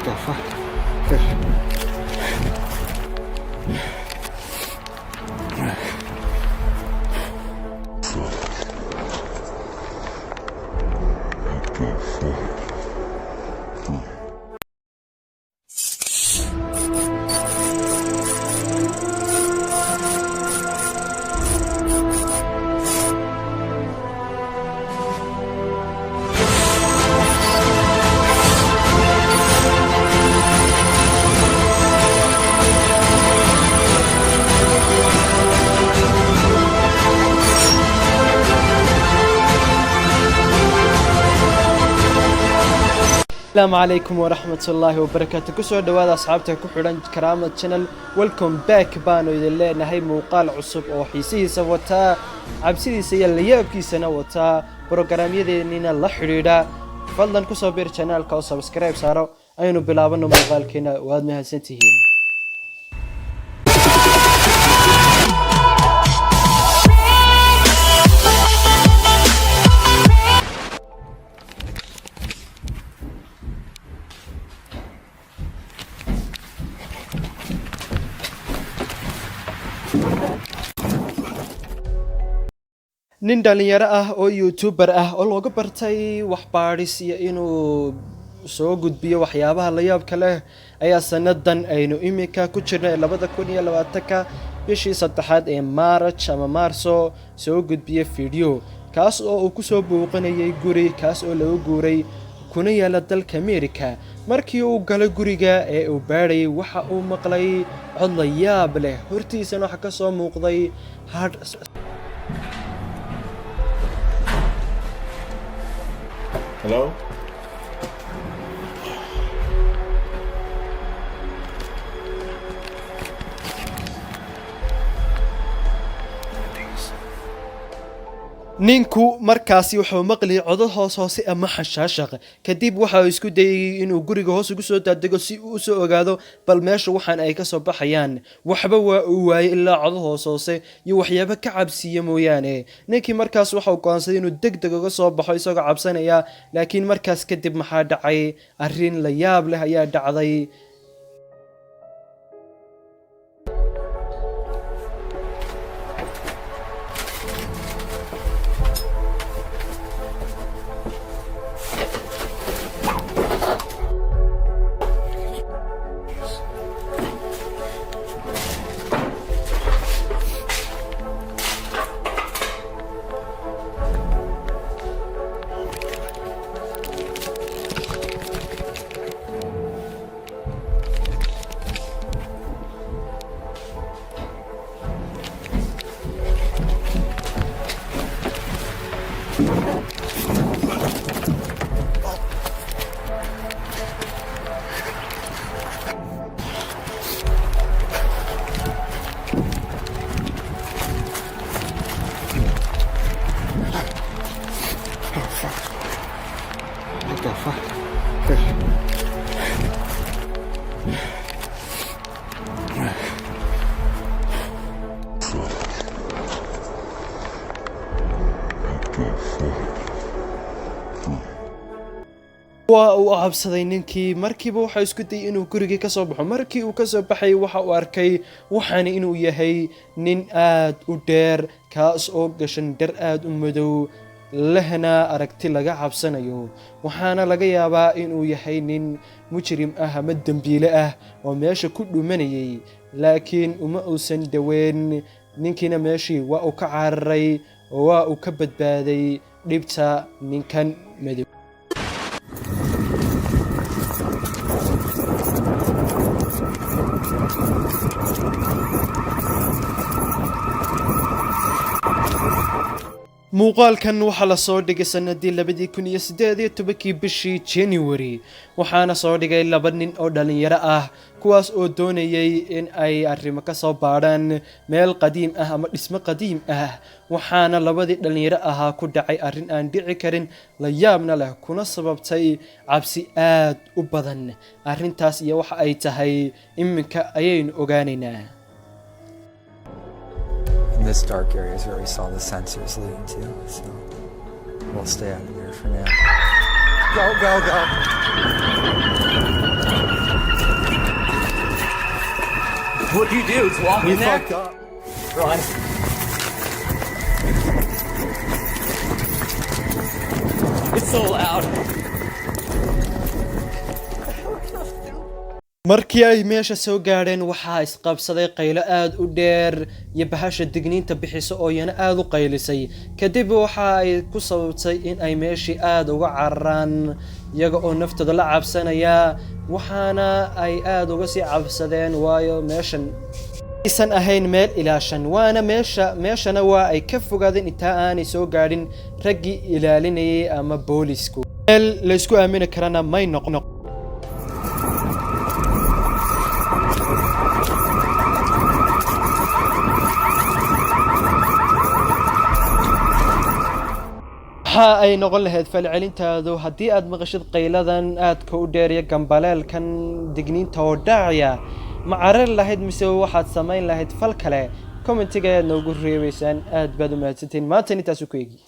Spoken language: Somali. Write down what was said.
the fuck? Okay. السلام عليكم ورحمة الله وبركاته. كسر دواد أصحابته كحولان كرامة channel. Welcome back بانو إذا اللي نهاي موقال عصب أو حيسي سوتا عبسيدي سيا اللي يبكي سنة وتا بروجرام يدينينا الله حريدا. فضلا كسر بير channel كاو سبسكرايب سارو أينو بلابنو موقال كنا واد مهسنتهين. nin dhalinyaro ah oo youtuber ah oo looga bartay waxbaaris iyo inuu soo gudbiyo waxyaabaha la yaabka leh ayaa sanadan aynu imika ku jirnay 2020ka bishii 3 ee March ama Maarso soo gudbiyay video kaas oo uu ku soo booqanayay guri kaas oo lagu guuray kuna yaala dalka America markii uu galay guriga ee uu baaray waxa uu maqlay cod la yaab leh hortiisana waxa ka soo muuqday hard. Hello? ninku markaasi wuxuu maqlay codad hoose ama xashaashaq kadib waxa uu isku dayay inuu guriga hoos ugu soo daadego si uu soo ogaado bal meesha waxaan ay ka soo baxayaan waxba waa uu waayay ilaa codad hoose iyo waxyaabo ka cabsiya mooyaane ninkii markaas waxa uu go'aansaday inuu degdeg uga soo baxo isagoo cabsanaya laakiin markaas kadib maxaa dhacay arrin la yaab leh ayaa dhacday. What the fuck? Okay. waa uu cabsaday ninkii markiiba waxa isku dayay inuu guriga ka soo baxo markii uu ka soo baxay waxa uu arkay waxaan inuu yahay nin aad u dheer kaas oo gashan dhar aad u madow lehna aragti laga cabsanayo waxaana laga yaabaa inuu yahay nin mujrim ah ama dambiile ah oo meesha ku dhumanayay laakiin uma uusan dhaweyn ninkiina meeshii waa uu ka cararay oo waa uu ka badbaaday dhibta ninkan madow. muuqaalkan waxa la soo dhigay sanadii 2018 bishii January waxaana soo dhigay laba nin oo dhalinyaro ah kuwaas oo doonayay in ay arrimo ka soo baadhaan meel qadiim ah ama dhismo qadiim ah waxaana labadii dhalinyaro ahaa ku dhacay arrin aan dhici karin la yaabna leh kuna sababtay cabsi aad u badan arrintaas iyo waxa ay tahay iminka ayaynu ogaanaynaa. This dark area is where we saw the sensors leading to, so we'll stay out of there for now. Go, go, go! What do you do? Just walk in there? Fucked up. Run. It's so loud. markii ay meesha soo gaadheen waxaa isqabsaday qaylo aad u dheer iyo bahasha digniinta bixiso oo yana aad u qaylisay kadib waxa ay ku sababtay in ay meeshii aad uga cararaan iyaga oo naftooda la cabsanaya waxaana ay aad uga sii cabsadeen waayo meeshan aysan ahayn meel ilaashan waana meeshana waa ay ka fogaadeen intaa aanay soo gaadhin raggii ilaalinayay ama boolisku meel la isku aamini karana may noqon waxa ay noqon lahayd falcelintaadu haddii aad maqashid qayladan aadka u dheer iyo gambaleelkan digniinta oo dhacaya ma carar lahayd mise waxaad samayn lahayd fal kale commentiga ayaad noogu reebaysaan aad baad u mahadsantiin maanta intaasu ku eegi